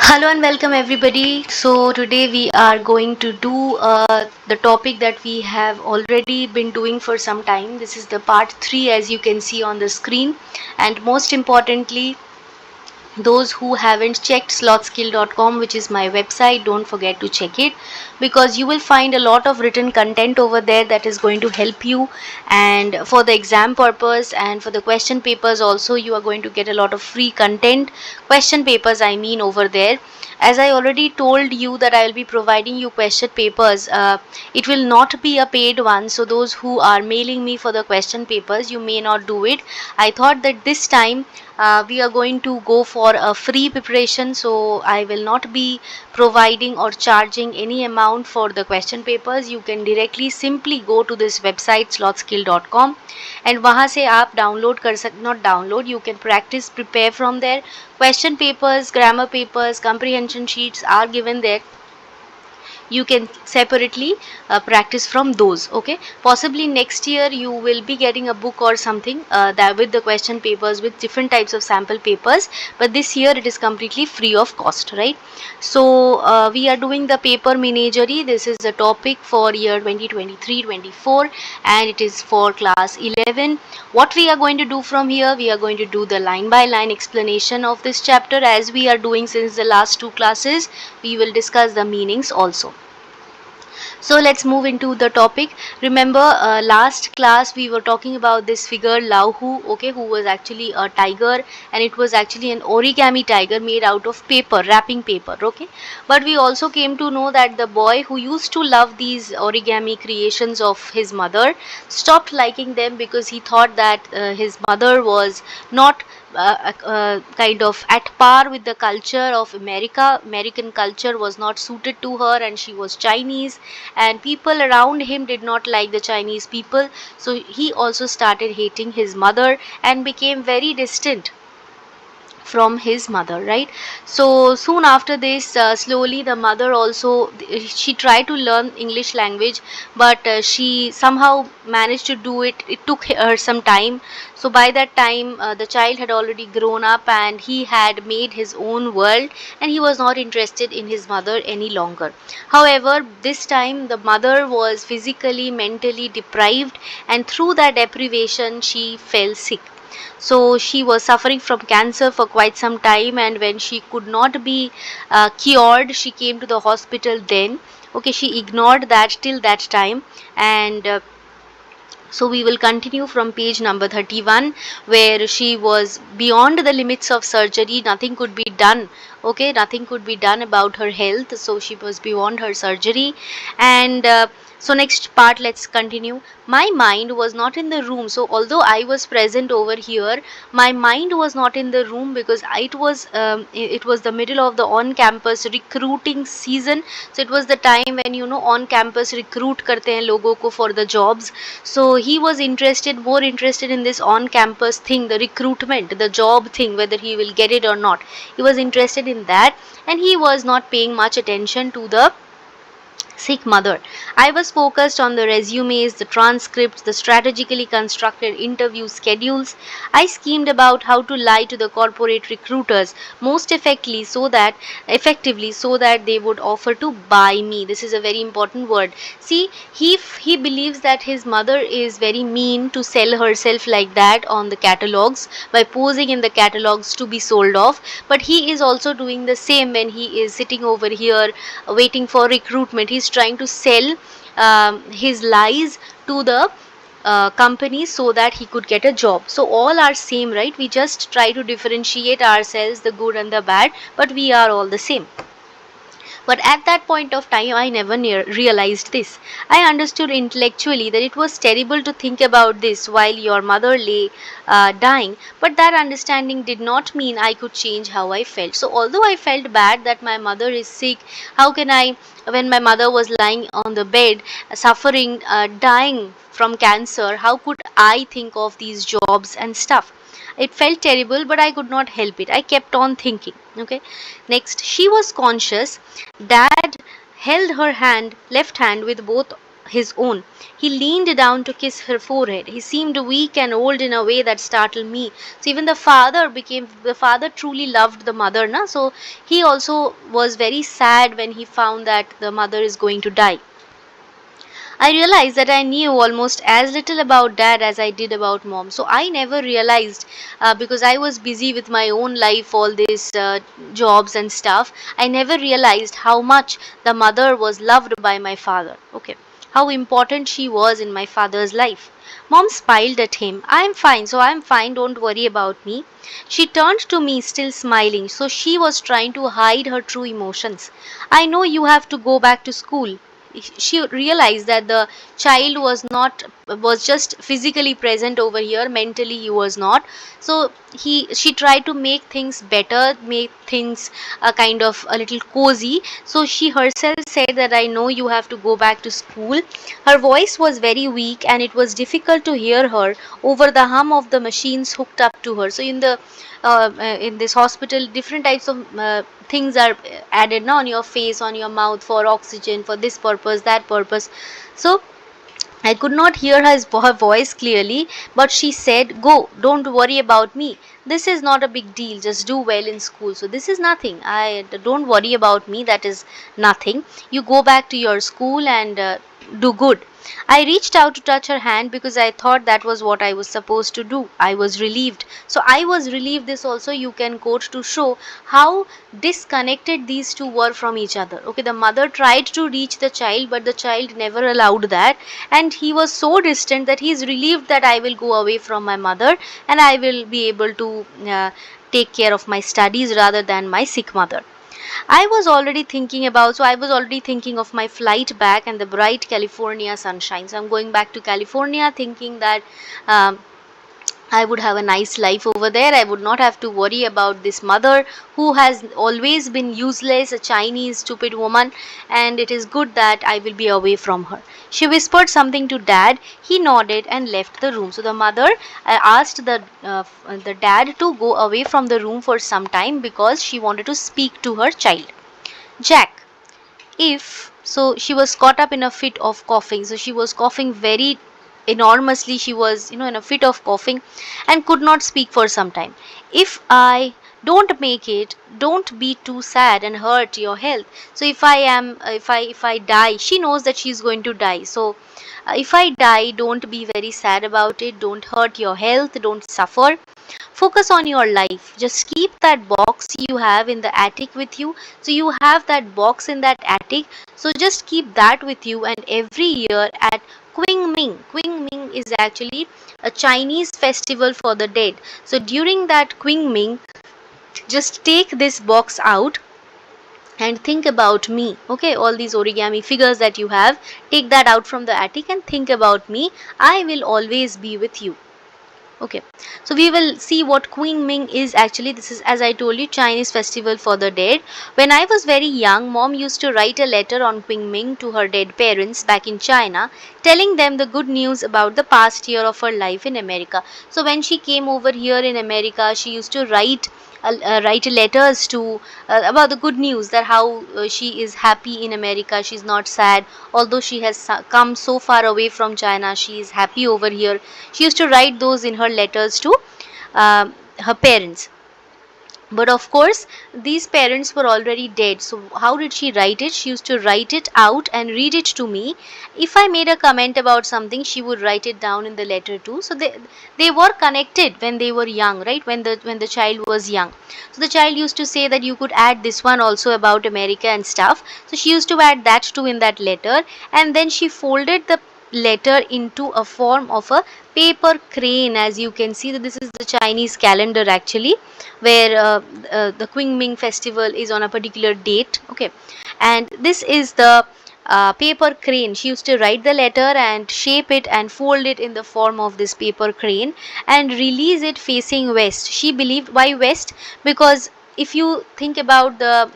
Hello and welcome everybody. So today we are going to do the topic that we have already been doing for some time. This is the part 3 as you can see on the screen, and most importantly, those who haven't checked slothskill.com, which is my website, don't forget to check it, because you will find a lot of written content over there that is going to help you, and for the exam purpose and for the question papers also you are going to get a lot of free content, question papers I mean, over there. As I already told you that I will be providing you question papers, it will not be a paid one, so those who are mailing me for the question papers, you may not do it. I thought that this time we are going to go for a free preparation, so I will not be providing or charging any amount for the question papers. You can directly simply go to this website slothskill.com and वहाँ से आप download कर not download, you can practice, prepare from there. Question papers, grammar papers, comprehension sheets are given there. You can separately practice from those. Okay, possibly next year you will be getting a book or something that with the question papers with different types of sample papers, but this year it is completely free of cost, right? So we are doing the paper menagerie. This is the topic for year 2023-24 and it is for class 11. What we are going to do from here, we are going to do the line by line explanation of this chapter as we are doing since the last two classes. We will discuss the meanings also. So let's move into the topic. Remember, last class we were talking about this figure Lauhu, okay, who was actually a tiger, and it was actually an origami tiger made out of paper, wrapping paper, okay. But we also came to know that the boy who used to love these origami creations of his mother stopped liking them because he thought that his mother was not kind of at par with the culture of America. American culture was not suited to her, and she was Chinese, and people around him did not like the Chinese people. So he also started hating his mother and became very distant from his mother, right? So soon after this, slowly the mother also, she tried to learn English language, but she somehow managed to do it. It took her some time. So by that time the child had already grown up and he had made his own world, and he was not interested in his mother any longer. However, this time the mother was physically, mentally deprived, and through that deprivation she fell sick. So she was suffering from cancer for quite some time, and when she could not be cured, she came to the hospital then. Okay, she ignored that till that time, and so we will continue from page number 31, where she was beyond the limits of surgery. Nothing could be done. Okay, nothing could be done about her health. So she was beyond her surgery. And so next part, let's continue. My mind was not in the room. So although I was present over here, my mind was not in the room because it was the middle of the on-campus recruiting season. So it was the time when on-campus recruit karte hain logo ko for the jobs. So he was more interested in this on-campus thing, the recruitment, the job thing, whether he will get it or not. He was interested in that, and he was not paying much attention to the sick mother. I was focused on the resumes, the transcripts, the strategically constructed interview schedules. I schemed about how to lie to the corporate recruiters most effectively so that they would offer to buy me. This is a very important word. See, he believes that his mother is very mean to sell herself like that on the catalogs by posing in the catalogs to be sold off, but he is also doing the same when he is sitting over here waiting for recruitment. He's trying to sell his lies to the company so that he could get a job. So all are same, right? We just try to differentiate ourselves, the good and the bad, but we are all the same. But at that point of time, I never realized this. I understood intellectually that it was terrible to think about this while your mother lay dying, but that understanding did not mean I could change how I felt. So, although I felt bad that my mother is sick, how can I, when my mother was lying on the bed, suffering, dying from cancer, how could I think of these jobs and stuff? It felt terrible, but I could not help it. I kept on thinking. Okay. Next, she was conscious. Dad held her left hand with both his own. He leaned down to kiss her forehead. He seemed weak and old in a way that startled me. So even the father truly loved the mother, na? So he also was very sad when he found that the mother is going to die. I realized that I knew almost as little about dad as I did about mom. So I never realized, because I was busy with my own life, all these jobs and stuff. I never realized how much the mother was loved by my father. Okay, how important she was in my father's life. Mom smiled at him. I'm fine, so I'm fine. Don't worry about me. She turned to me, still smiling. So she was trying to hide her true emotions. I know you have to go back to school. She realized that the child was just physically present over here, mentally he was not. So she tried to make things better, make things kind of a little cozy. So she herself said that I know you have to go back to school. Her voice was very weak and it was difficult to hear her over the hum of the machines hooked up to her. So in this hospital, different types of things are added now on your face, on your mouth, for oxygen, for this purpose, that purpose. So I could not hear her voice clearly, but she said, "Go, don't worry about me. This is not a big deal. Just do well in school." So this is nothing. I don't worry about me. That is nothing. You go back to your school and do good. I reached out to touch her hand because I thought that was what I was supposed to do. I was relieved. So I was relieved. This also you can quote to show how disconnected these two were from each other. Okay, the mother tried to reach the child, but the child never allowed that, and he was so distant that he is relieved that I will go away from my mother and I will be able to take care of my studies rather than my sick mother. I was already thinking of my flight back and the bright California sunshine. So I'm going back to California thinking that um, I would have a nice life over there. I would not have to worry about this mother who has always been useless, a Chinese stupid woman, and it is good that I will be away from her. She whispered something to dad. He nodded and left the room. So the mother asked the dad to go away from the room for some time because she wanted to speak to her child. Jack, if so she was caught up in a fit of coughing, so she was coughing very enormously. She was, in a fit of coughing and could not speak for some time. If I don't make it, don't be too sad and hurt your health. So if I die, she knows that she's going to die. So if I die, don't be very sad about it, don't hurt your health, don't suffer. Focus on your life. Just keep that box you have in the attic with you. So you have that box in that attic. So just keep that with you, and every year at Qingming is actually a Chinese festival for the dead. So during that Qingming, just take this box out and think about me. Okay, all these origami figures that you have, take that out from the attic and think about me. I will always be with you. Okay, so we will see what Queen Ming is actually. This is, as I told you, Chinese festival for the dead. When I was very young, mom used to write a letter on Queen Ming to her dead parents back in China, telling them the good news about the past year of her life in America. So when she came over here in America, she used to write letters to about the good news, that how she is happy in America, she's not sad, although she has come so far away from China, she is happy over here. She used to write those in her letters to her parents. But of course, these parents were already dead. So how did she write it? She used to write it out and read it to me. If I made a comment about something, she would write it down in the letter too. So they were connected when they were young, right? When the child was young. So the child used to say that you could add this one also about America and stuff. So she used to add that too in that letter, and then she folded the letter into a form of a paper crane. As you can see, that this is the Chinese calendar actually, where the Qingming festival is on a particular date. Okay, and this is the paper crane. She used to write the letter and shape it and fold it in the form of this paper crane and release it facing west. She believed, why west? Because if you think about the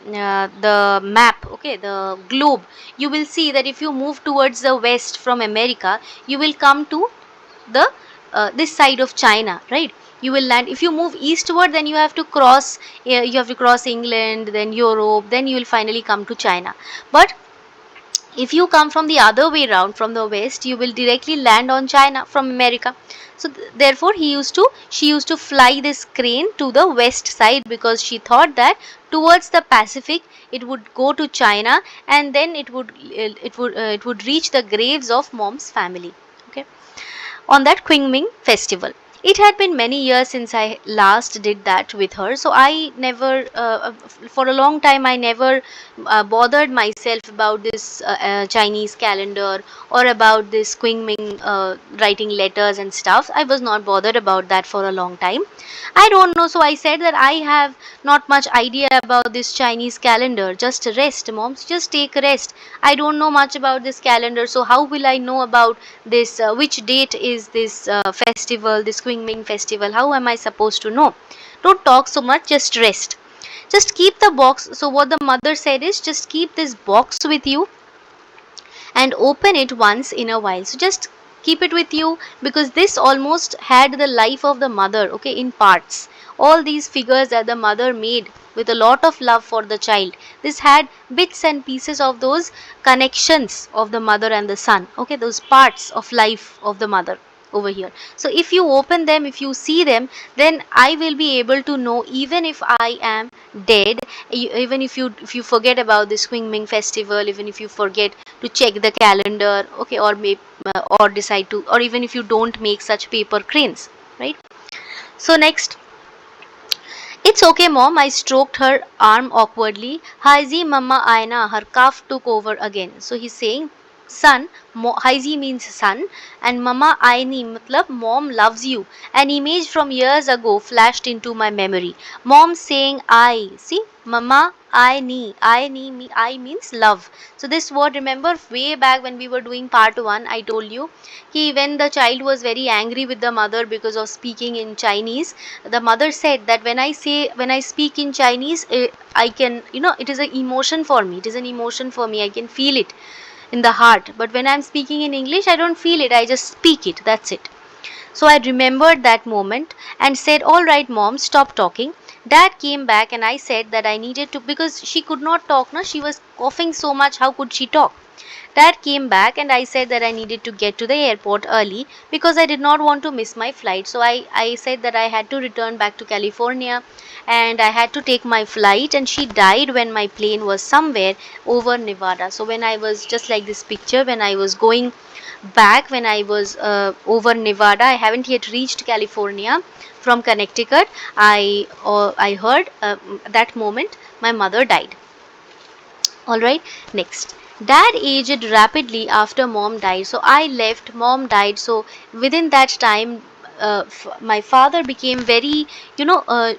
map, okay, the globe, you will see that if you move towards the west from America, you will come to the this side of China, right? You will land. If you move eastward, then you have to cross England, then Europe, then you will finally come to China. But If you come from the other way round from the west, you will directly land on China from America. So therefore she used to fly this crane to the west side, because she thought that towards the Pacific it would go to China, and then it would reach the graves of mom's family. Okay, on that Qingming festival. It had been many years since I last did that with her, so I never, for a long time, I never bothered myself about this Chinese calendar, or about this Qingming writing letters and stuff. I was not bothered about that for a long time. I don't know, so I said that I have not much idea about this Chinese calendar. Just rest, moms, just take rest. I don't know much about this calendar, so how will I know about this? Which date is this festival, this Qingming festival? How am I supposed to know? Don't talk so much, just rest. Just keep the box. So, what the mother said is, just keep this box with you and open it once in a while. So just keep it with you, because this almost had the life of the mother, okay, in parts. All these figures that the mother made with a lot of love for the child, this had bits and pieces of those connections of the mother and the son, okay, those parts of life of the mother over here. So if you open them, if you see them, then I will be able to know, even if I am dead, even if you forget about this Qingming festival, even if you forget to check the calendar, okay, or decide to, or even if you don't make such paper cranes, right? So next, it's okay, mom. I stroked her arm awkwardly. Haiji mama aina. Her cough took over again. So he's saying, son, Haiji means son, and mama aini matlab mom loves you. An image from years ago flashed into my memory. Mom saying I. See, mama I means love. So this word, remember way back when we were doing part 1, I told you when the child was very angry with the mother because of speaking in Chinese, the mother said that when I speak in Chinese, I can, it is an emotion for me. It is an emotion for me. I can feel it in the heart. But when I'm speaking in English, I don't feel it. I just speak it. That's it. So I remembered that moment and said, all right, mom, stop talking. Dad came back and I said that I needed to, because she could not talk, no? She was coughing so much, how could she talk? Dad came back and I said that I needed to get to the airport early because I did not want to miss my flight. So I said that I had to return back to California and I had to take my flight, and she died when my plane was somewhere over Nevada. So when I was, just like this picture, when I was going back, when I was over Nevada, I haven't yet reached California from Connecticut, I heard that moment my mother died. Alright, next. Dad aged rapidly after mom died. So I left, mom died. So within that time, my father became very,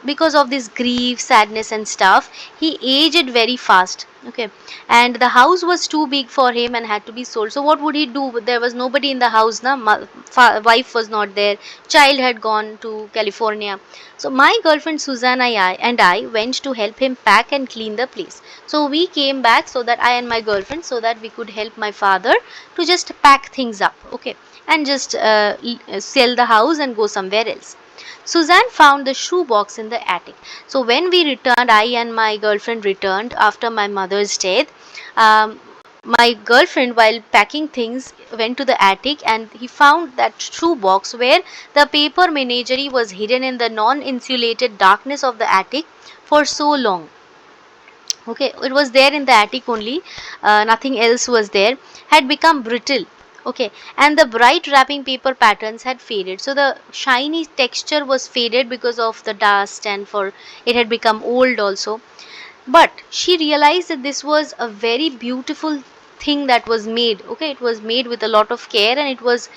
because of this grief, sadness, and stuff, he aged very fast. Okay, and the house was too big for him and had to be sold. So what would he do? There was nobody in the house. Wife was not there. Child had gone to California. So my girlfriend Susanna and I went to help him pack and clean the place. So we came back, so that I and my girlfriend, so that we could help my father to just pack things up, okay, and just sell the house and go somewhere else. Suzanne found the shoe box in the attic. So when we returned, I and my girlfriend returned after my mother's death. My girlfriend, while packing things, went to the attic and he found that shoe box where the paper menagerie was hidden in the non-insulated darkness of the attic for so long. Okay, it was there in the attic only, nothing else was there, had become brittle. Okay, and the bright wrapping paper patterns had faded, so the shiny texture was faded because of the dust, and for it had become old also. But she realized that this was a very beautiful thing that was made. Okay, it was made with a lot of care, and it was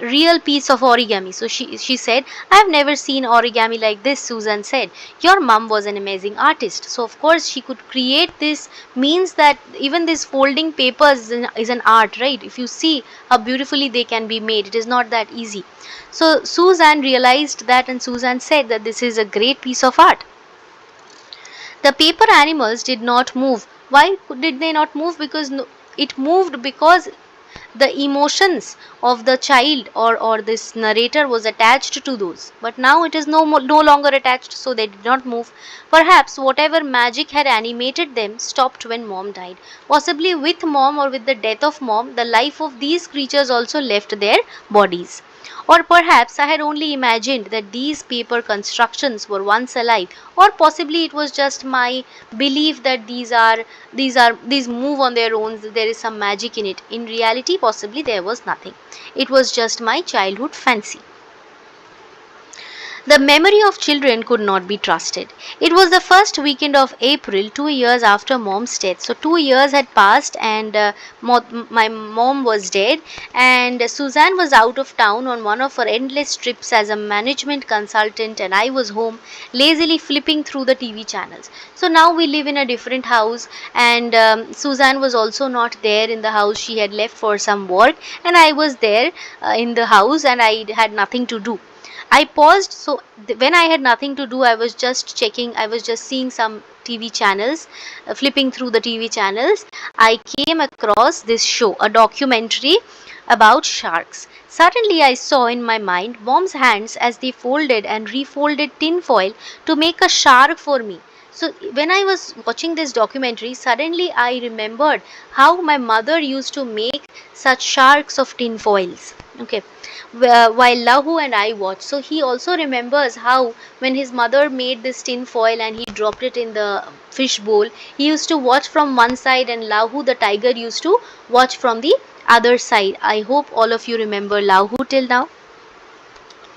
real piece of origami. So she said, I have never seen origami like this. Susan said, your mom was an amazing artist. So of course she could create this, means that even this folding papers is an art, right? If you see how beautifully they can be made, it is not that easy. So Susan realized that, and Susan said that this is a great piece of art. The paper animals did not move. Why did they not move? Because it moved because the emotions of the child or this narrator was attached to those, but now it is no longer attached, so they did not move. Perhaps whatever magic had animated them stopped when mom died. Possibly with mom or with the death of mom, the life of these creatures also left their bodies. Or perhaps I had only imagined that these paper constructions were once alive, or possibly it was just my belief that these move on their own, there is some magic in it. In reality, possibly there was nothing. It was just my childhood fancy. The memory of children could not be trusted. It was the first weekend of April, 2 years after mom's death. So 2 years had passed, and my mom was dead, and Suzanne was out of town on one of her endless trips as a management consultant, and I was home lazily flipping through the TV channels. So now we live in a different house, and Suzanne was also not there in the house. She had left for some work, and I was there in the house, and I had nothing to do. I paused. So when I had nothing to do, I was just seeing some TV channels, flipping through the TV channels. I came across this show, a documentary about sharks. Suddenly, I saw in my mind mom's hands as they folded and refolded tinfoil to make a shark for me. So when I was watching this documentary, suddenly I remembered how my mother used to make such sharks of tinfoils. Okay, while Lahu and I watched. So he also remembers how when his mother made this tin foil and he dropped it in the fish bowl, he used to watch from one side, and Lahu the tiger used to watch from the other side. I hope all of you remember Lahu till now.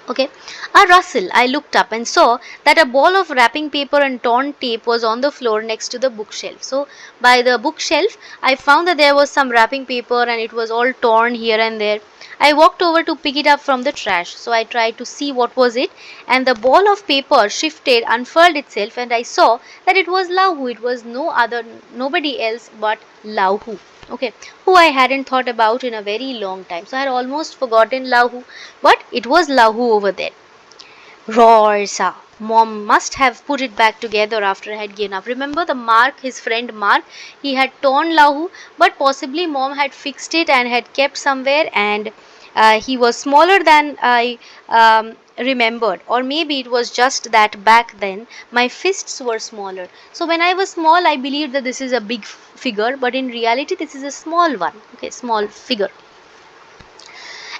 Okay, a rustle. I looked up and saw that a ball of wrapping paper and torn tape was on the floor next to the bookshelf. So by the bookshelf, I found that there was some wrapping paper and it was all torn here and there. I walked over to pick it up from the trash. So I tried to see what was it, and the ball of paper shifted, unfurled itself, and I saw that it was Lahu. It was nobody else but Lahu. Okay, who I hadn't thought about in a very long time. So I had almost forgotten Lahu, but it was Lahu over there. Roars. Mom must have put it back together after I had given up. Remember the Mark, his friend Mark, he had torn Lahu, but possibly mom had fixed it and had kept somewhere, and he was smaller than I remembered, or maybe it was just that back then my fists were smaller. So when I was small, I believed that this is a big figure, but in reality this is a small one. Okay, small figure.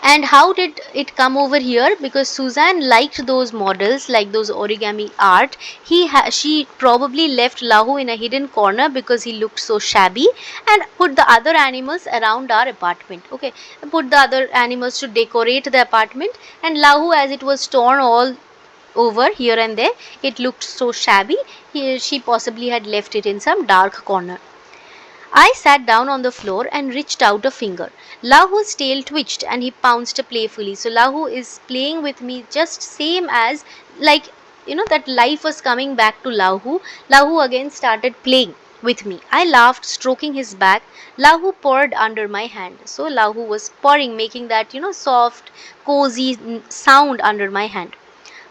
And how did it come over here? Because Suzanne liked those models, like those origami art. She probably left Lahu in a hidden corner because he looked so shabby, and put the other animals around our apartment. Okay, put the other animals to decorate the apartment, and Lahu, as it was torn all over here and there, it looked so shabby. She possibly had left it in some dark corner. I sat down on the floor and reached out a finger. Lahu's tail twitched and he pounced playfully. So Lahu is playing with me, just same as, like, that life was coming back to Lahu. Lahu again started playing with me. I laughed, stroking his back. Lahu purred under my hand. So Lahu was purring, making that, soft, cozy sound under my hand.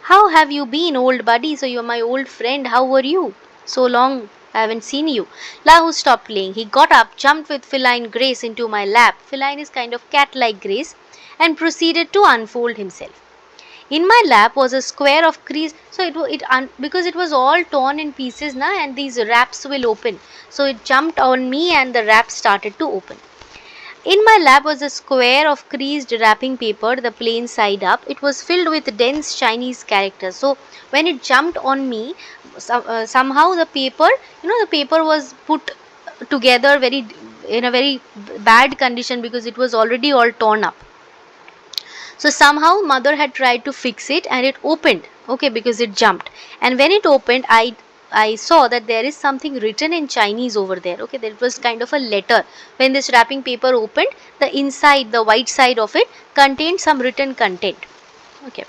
How have you been, old buddy? So you're my old friend. How were you? So long, I haven't seen you. Lahu stopped playing. He got up, jumped with feline grace into my lap. Feline is kind of cat-like grace, and proceeded to unfold himself. In my lap was a square of crease. So because it was all torn in pieces now, and these wraps will open. So it jumped on me, and the wrap started to open. In my lap was a square of creased wrapping paper, the plain side up. It was filled with dense Chinese characters. So when it jumped on me, somehow the paper was put together in a very bad condition, because it was already all torn up. So somehow mother had tried to fix it, and it opened. Okay, because it jumped, and when it opened, I saw that there is something written in Chinese over there. Okay, there was kind of a letter. When this wrapping paper opened, the inside, the white side of it, contained some written content. Okay,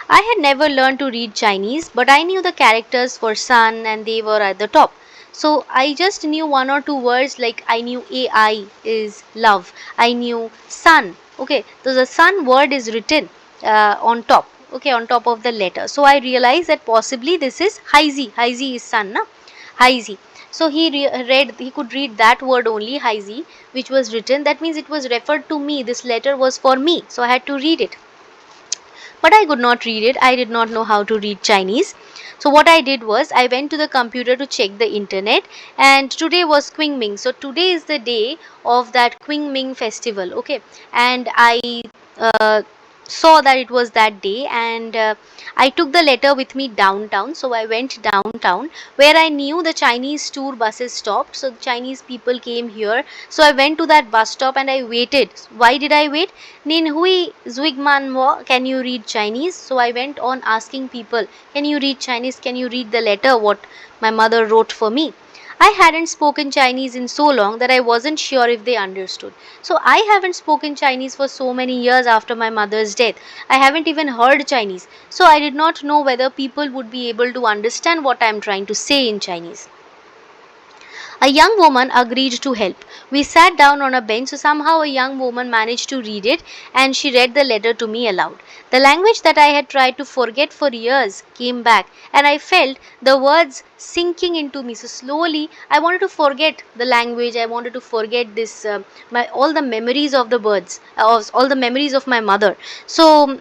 I had never learned to read Chinese, but I knew the characters for sun, and they were at the top. So I just knew one or two words, like I knew AI is love. I knew sun. Okay, so the sun word is written on top. Okay, on top of the letter. So I realized that possibly this is Haizi. Haizi is sun, na? Haizi. So he could read that word only, Haizi, which was written. That means it was referred to me. This letter was for me. So I had to read it. But I could not read it. I did not know how to read Chinese. So what I did was I went to the computer to check the internet, and today was Qingming. So today is the day of that Qingming festival. Okay, and I uh, saw that it was that day, and I took the letter with me downtown. So I went downtown where I knew the Chinese tour buses stopped. So Chinese people came here. So I went to that bus stop and I waited. Why did I wait? Nin hui Zwigman mo, can you read Chinese? So I went on asking people, can you read Chinese? Can you read the letter what my mother wrote for me? I hadn't spoken Chinese in so long that I wasn't sure if they understood. So I haven't spoken Chinese for so many years after my mother's death. I haven't even heard Chinese. So I did not know whether people would be able to understand what I am trying to say in Chinese. A young woman agreed to help. We sat down on a bench, so somehow a young woman managed to read it, and she read the letter to me aloud. The language that I had tried to forget for years came back, and I felt the words sinking into me. So slowly, I wanted to forget the language. I wanted to forget this, my all the memories of the birds, all the memories of my mother. So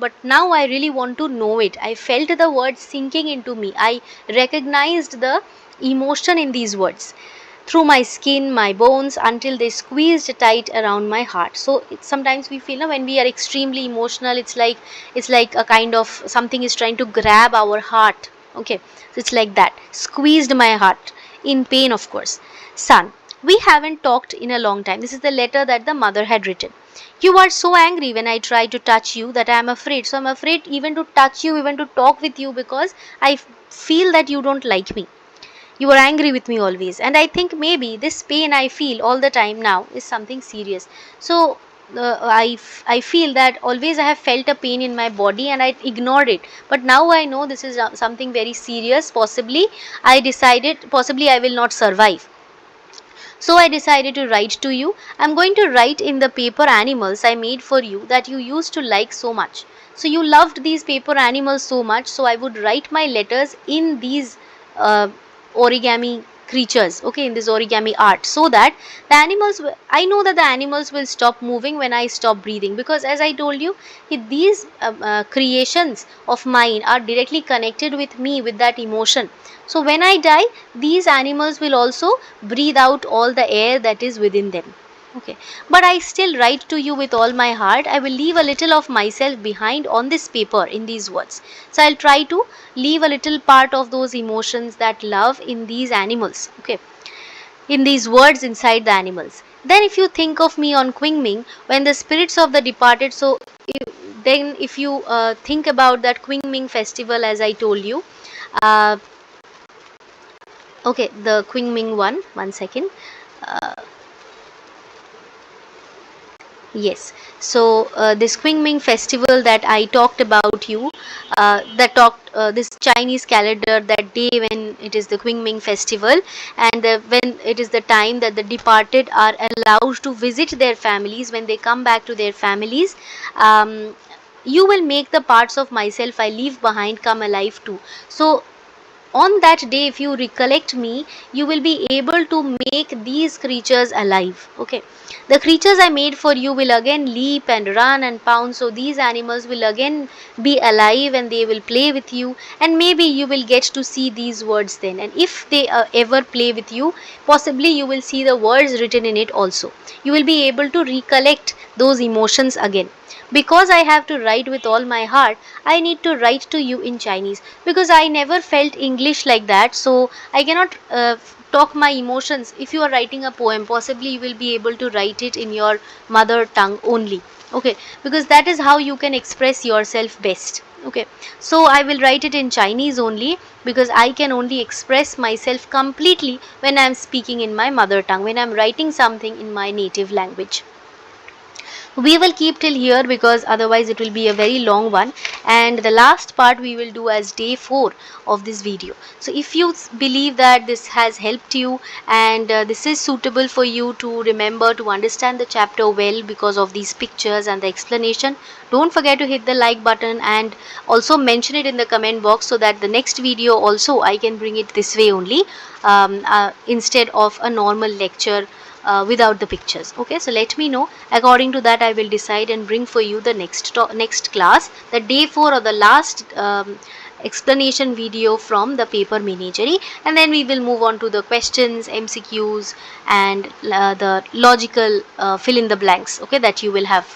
but now I really want to know it. I felt the words sinking into me. I recognized the emotion in these words through my skin, my bones, until they squeezed tight around my heart. So sometimes we feel, when we are extremely emotional, it's like a kind of something is trying to grab our heart. Okay, so it's like that, squeezed my heart in pain, of course. Son, we haven't talked in a long time. This is the letter that the mother had written. You are so angry when I try to touch you that I am afraid. So I'm afraid even to touch you, even to talk with you, because I feel that you don't like me. You are angry with me always, and I think maybe this pain I feel all the time now is something serious. So I feel that always I have felt a pain in my body and I ignored it. But now I know this is something very serious. Possibly I will not survive. So I decided to write to you. I'm going to write in the paper animals I made for you that you used to like so much. So you loved these paper animals so much, so I would write my letters in these uh, origami creatures, okay, in this origami art, so that the I know that the animals will stop moving when I stop breathing, because as I told you, these creations of mine are directly connected with me, with that emotion. So when I die, these animals will also breathe out all the air that is within them. Okay, but I still write to you with all my heart. I will leave a little of myself behind on this paper in these words. So I'll try to leave a little part of those emotions, that love, in these animals. Okay, in these words inside the animals. Then if you think of me on Qingming, when the spirits of the departed, so if you think about that Qingming festival, as I told you, uh, okay, the Qingming one second. Uh, Yes. So this Qingming festival that I talked about you, this Chinese calendar, that day when it is the Qingming festival, and when it is the time that the departed are allowed to visit their families, when they come back to their families, um, you will make the parts of myself I leave behind come alive too. So on that day, if you recollect me, you will be able to make these creatures alive. Okay, the creatures I made for you will again leap and run and pound, so these animals will again be alive and they will play with you, and maybe you will get to see these words then. And if they ever play with you, possibly you will see the words written in it also. You will be able to recollect those emotions again. Because I have to write with all my heart, I need to write to you in Chinese, because I never felt English like that. So I cannot talk my emotions. If you are writing a poem, possibly you will be able to write it in your mother tongue only. Okay, because that is how you can express yourself best. Okay, so I will write it in Chinese only, because I can only express myself completely when I am speaking in my mother tongue, when I am writing something in my native language. We will keep till here because otherwise it will be a very long one, and the last part we will do as day 4 of this video. So if you believe that this has helped you and this is suitable for you to remember to understand the chapter well because of these pictures and the explanation, don't forget to hit the like button and also mention it in the comment box so that the next video also I can bring it this way only, instead of a normal lecture without the pictures. Okay, so let me know. According to that I will decide and bring for you the next class, the day 4 or the last explanation video from the Paper Menagerie, and then we will move on to the questions, MCQs, and the logical fill in the blanks, okay, that you will have